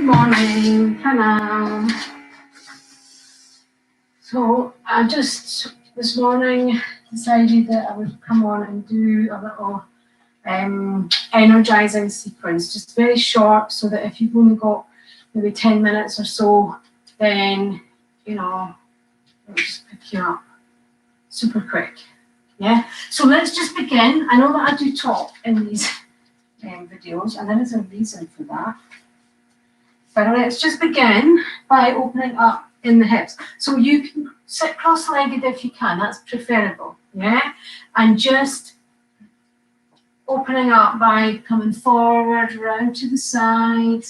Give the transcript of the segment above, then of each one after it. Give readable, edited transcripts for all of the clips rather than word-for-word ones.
morning, hello. So I just this morning decided that I would come on and do a little energizing sequence, just very short, so that if you've only got maybe 10 minutes or so, then it'll just pick you up super quick. Yeah. So let's just begin. I know that I do talk in these videos, and there is a reason for that. But let's just begin by opening up in the hips. So you can sit cross-legged if you can, that's preferable, yeah? And just opening up by coming forward, round to the side.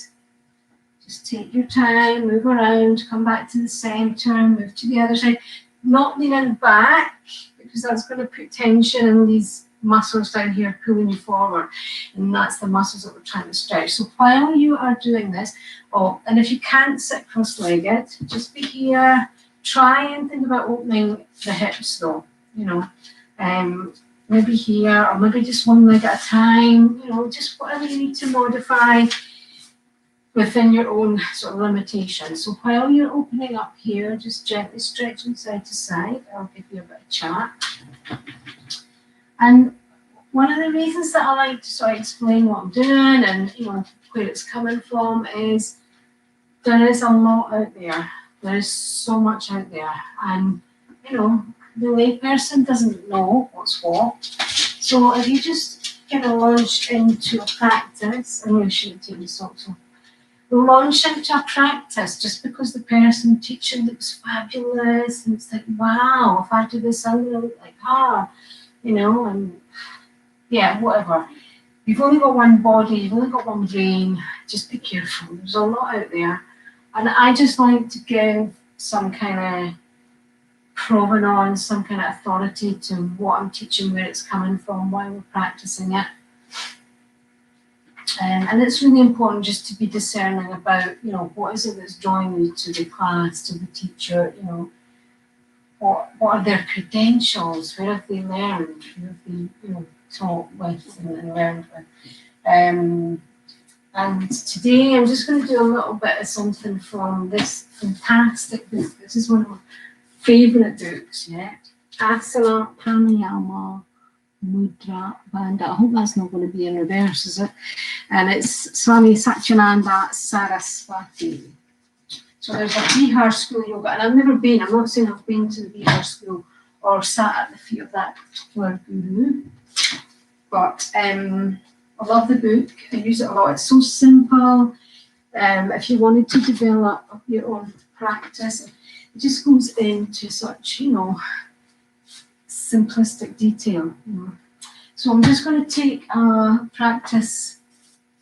Just take your time, move around, come back to the center, move to the other side. Not leaning back, because that's going to put tension in these muscles down here pulling you forward, and that's the muscles that we're trying to stretch. So while you are doing this, and if you can't sit cross-legged, just be here. Try and think about opening the hips though, maybe here, or maybe just one leg at a time, just whatever you need to modify within your own sort of limitations. So while you're opening up here, just gently stretching side to side. I'll give you a bit of chat. And one of the reasons that I like to sort of explain what I'm doing and where it's coming from is there is a lot out there. There is so much out there, and the layperson doesn't know what's what. So if you just launch into a practice, I'm going to should take the socks off. Launch into a practice just because the person teaching looks fabulous, and it's like, wow, if I do this, I'm going to look like her, and yeah, whatever. You've only got one body, you've only got one brain, just be careful. There's a lot out there. And I just like to give some kind of provenance, some kind of authority to what I'm teaching, where it's coming from, why we're practicing it. And it's really important just to be discerning about, what is it that's drawing you to the class, to the teacher, what are their credentials, where have they learned, who have they, taught with and learned with. And today I'm just going to do a little bit of something from this fantastic book. This is one of my favourite books, yeah. Asana Pranayama Mudra Bandha. I hope that's not going to be in reverse, is it? And it's Swami Satyananda Saraswati. So there's a Bihar school yoga, and I've never been, I'm not saying I've been to the Bihar school or sat at the feet of that particular guru, but I love the book. I use it a lot. It's so simple. If you wanted to develop your own practice, it just goes into such, simplistic detail. So I'm just going to take a practice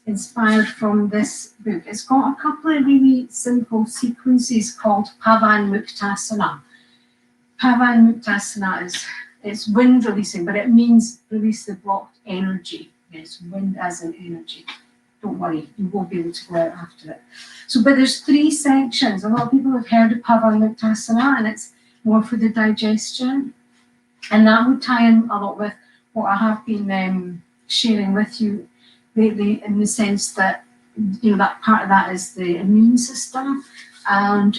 inspired from this book. It's got a couple of really simple sequences called Pavan Muktasana. Pavan Muktasana it's wind releasing, but it means release the blocked energy. Yes, wind as an energy. Don't worry, you won't be able to go out after it. So, but there's 3 sections. A lot of people have heard of Pavan Muktasana, and it's more for the digestion. And that would tie in a lot with what I have been sharing with you lately, in the sense that, that part of that is the immune system. And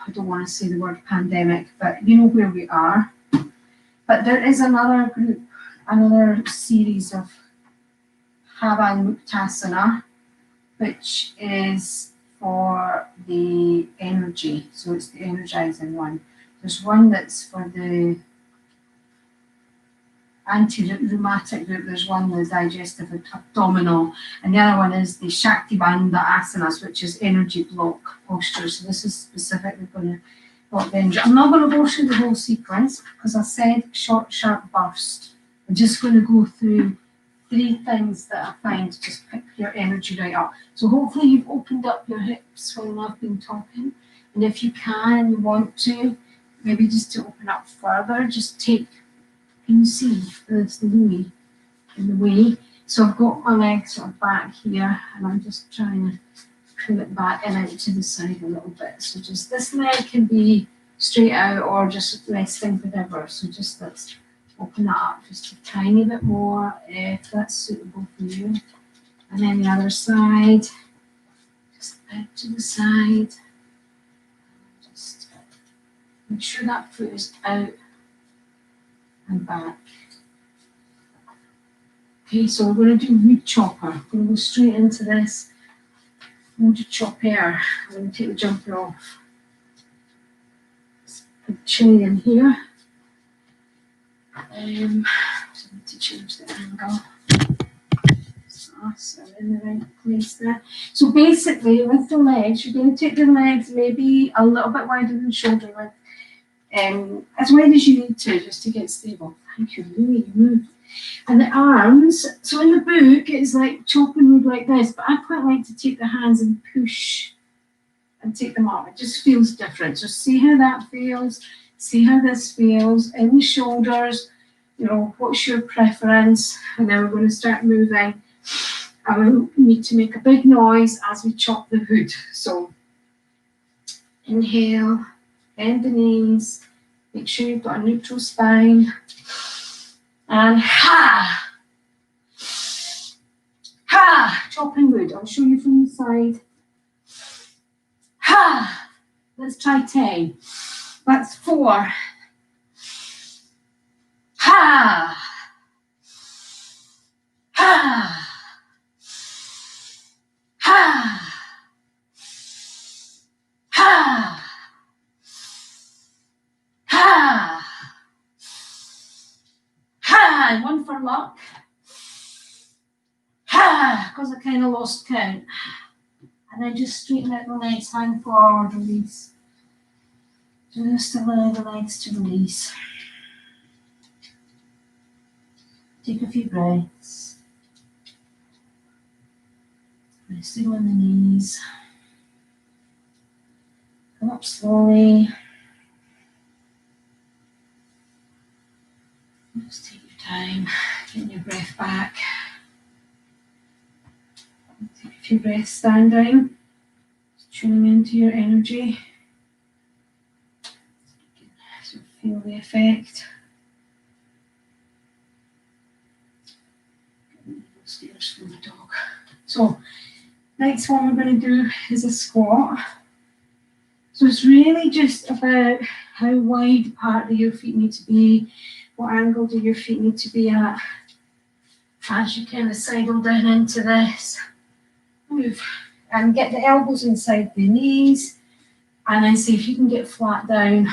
I don't want to say the word pandemic, but you know where we are. But there is another group, another series of Pavan Muktasana, which is for the energy. So it's the energizing one. There's one that's for the anti-rheumatic group, there's one the digestive abdominal, and the other one is the Shakti Bandha asanas, which is energy block posture. So this is specifically going to block the energy. I'm not going to go through the whole sequence because I said short, sharp burst. I'm just going to go through 3 things that I find to just pick your energy right up. So hopefully you've opened up your hips when I've been talking, and if you can, you want to, maybe just to open up further, just take. Can you see there's the Louis in the way? So I've got my legs sort of back here, and I'm just trying to pull it back and out to the side a little bit. So just this leg can be straight out or just resting, whatever. So just let's open that up just a tiny bit more if that's suitable for you. And then the other side, just out to the side. Just make sure that foot is out and back. Okay, so we're going to do wood chopper. We're going to go straight into this. We'll just chop air. I'm going to take the jumper off. Put the chili in here. So I need to change the angle. So in the right place there. So basically, with the legs, you're going to take the legs maybe a little bit wider than shoulder width. As wide as you need to, just to get stable. Thank you, really move. And the arms, so in the book, it's like chopping wood like this, but I quite like to take the hands and push and take them up. It just feels different. Just see how that feels, see how this feels, in the shoulders, you know, what's your preference? And then we're going to start moving. And we need to make a big noise as we chop the wood. So inhale, bend the knees, make sure you've got a neutral spine. And ha! Ha! Chopping wood. I'll show you from the side. Ha! Let's try 10. That's 4. Ha! Ha! Ha! Ha! Ha! Ha! And one for luck. Ha! Because I kind of lost count. And then just straighten out the legs, hang forward, release. Just allow the legs to release. Take a few breaths. Resting on the knees. Come up slowly. Just take your time, getting your breath back. Take a few breaths standing. Just tuning into your energy. So feel the effect. Stairs from the dog. So, next one we're going to do is a squat. So it's really just about how wide part of your feet need to be, what angle do your feet need to be at as you kind of sidle down into this. Move and get the elbows inside the knees, and then see if you can get flat down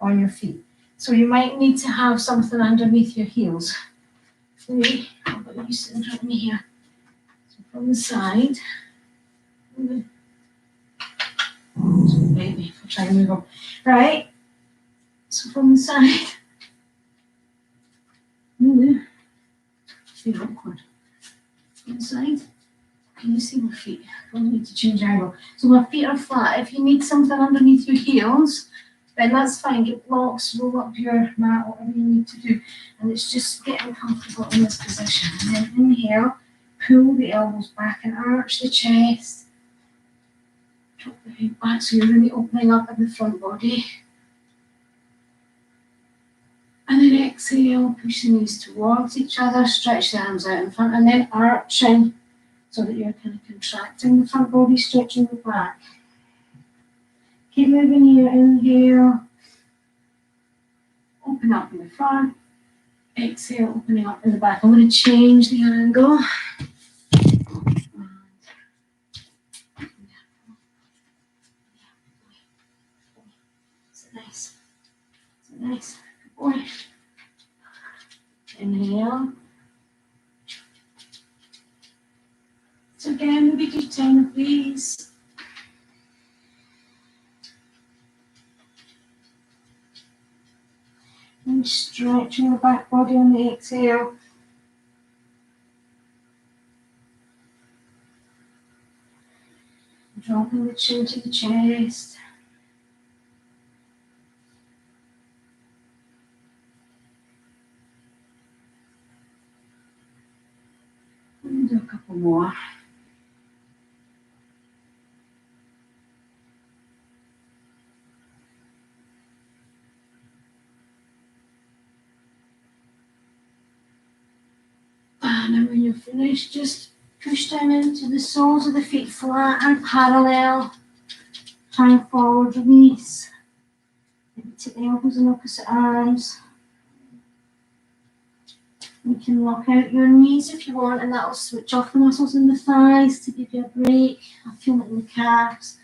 on your feet. So you might need to have something underneath your heels. Okay, I'll put you sitting in front of me here. So from the side, maybe I'll try and move up. Right, so from the side, feel awkward. From the side, can you see my feet? I need to change angle. So my feet are flat. If you need something underneath your heels, then that's fine. Get blocks, roll up your mat, whatever you need to do. And it's just getting comfortable in this position. And then inhale, pull the elbows back and arch the chest. Drop the head back so you're really opening up in the front body. And then exhale, push the knees towards each other, stretch the arms out in front, and then arching so that you're kind of contracting the front body, stretching the back. Keep moving here, inhale, open up in the front, exhale, opening up in the back. I'm going to change the angle. Is it nice? Is it nice? Good boy. Inhale. So again, maybe do 10 of these. And stretching the back body on the exhale. Dropping the chin to the chest. And do a couple more. And then when you're finished, just Push down into the soles of the feet flat and parallel. Hang forward, release. Maybe take the elbows in opposite arms. You can lock out your knees if you want, and that will switch off the muscles in the thighs to give you a break. I feel it in the calves.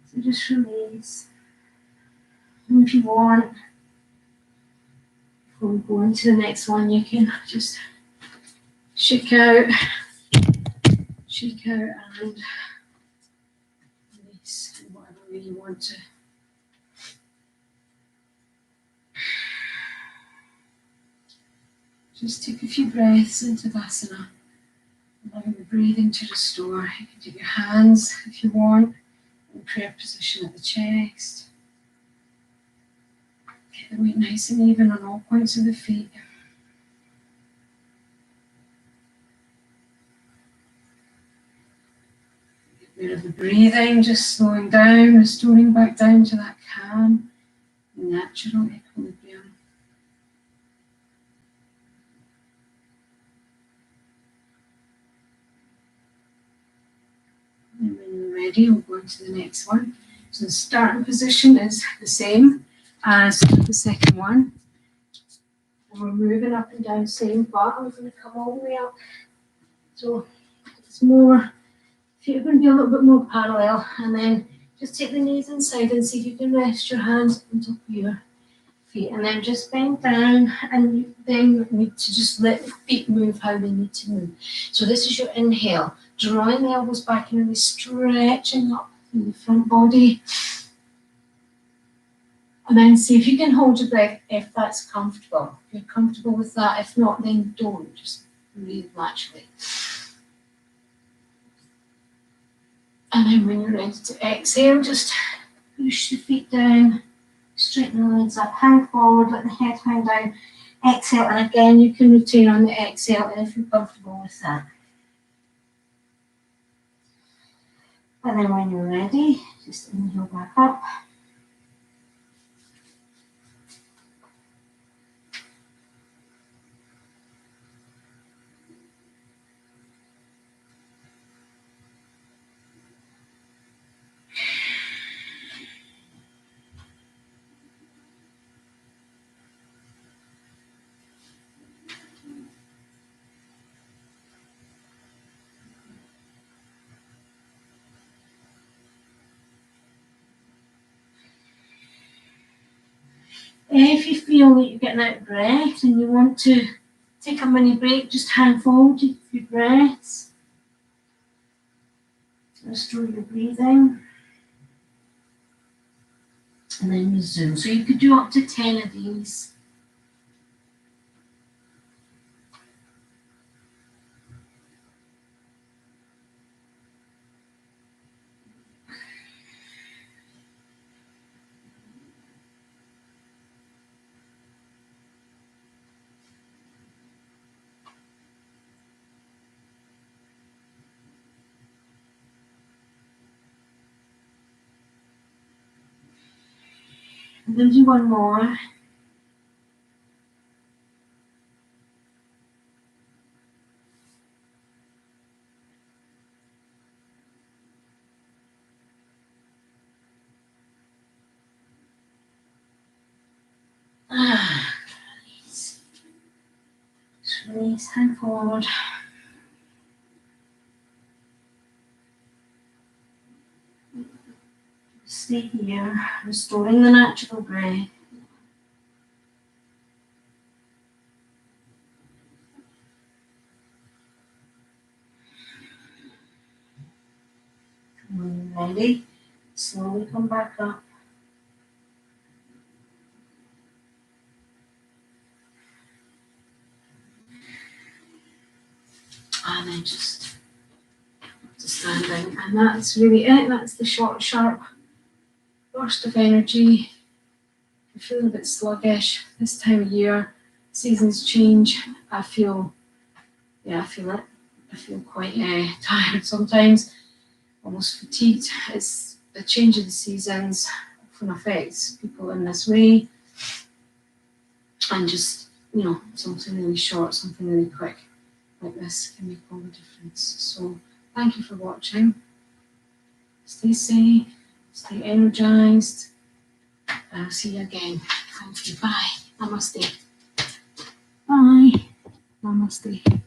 So just release. And if you want, before we go into the next one, you can just shake out and release in whatever way you want to. Just take a few breaths into Vasana, allowing the breathing to restore. You can take your hands, if you want, in prayer position at the chest. Get the weight nice and even on all points of the feet. Get rid of the breathing, just slowing down, restoring back down to that calm, natural equilibrium. And when you're ready, we'll go into the next one. So the starting position is the same as the second one. And we're moving up and down, same, but I'm going to come all the way up. So it's more, feet are going to be a little bit more parallel, and then just take the knees inside and see if you can rest your hands on top of your feet, and then just bend down, and you then need to just let the feet move how they need to move. So this is your inhale, drawing the elbows back and really stretching up through the front body. And then see if you can hold your breath if that's comfortable. If you're comfortable with that, if not, then don't. Just breathe naturally. And then when you're ready to exhale, just push the feet down, straighten the legs up, hang forward, let the head hang down. Exhale, and again, you can retain on the exhale if you're comfortable with that. And then when you're ready, just inhale back up. If you feel that you're getting out of breath and you want to take a mini break, just hang forward, take a few breaths. Restore your breathing. And then resume. So you could do up to 10 of these. I'm going to do one more. Release. Just release, hang forward. Stay here, restoring the natural breath. When you're ready, slowly come back up. And then just standing. And that's really it. That's the short, sharp burst of energy. I'm feeling a bit sluggish this time of year. Seasons change. I feel it. I feel quite tired sometimes, almost fatigued. It's the change of the seasons often affects people in this way. And just, something really short, something really quick. like this can make all the difference. So thank you for watching. Stay safe, stay energized. I'll see you again. Thank you. Bye. Namaste. Bye. Namaste.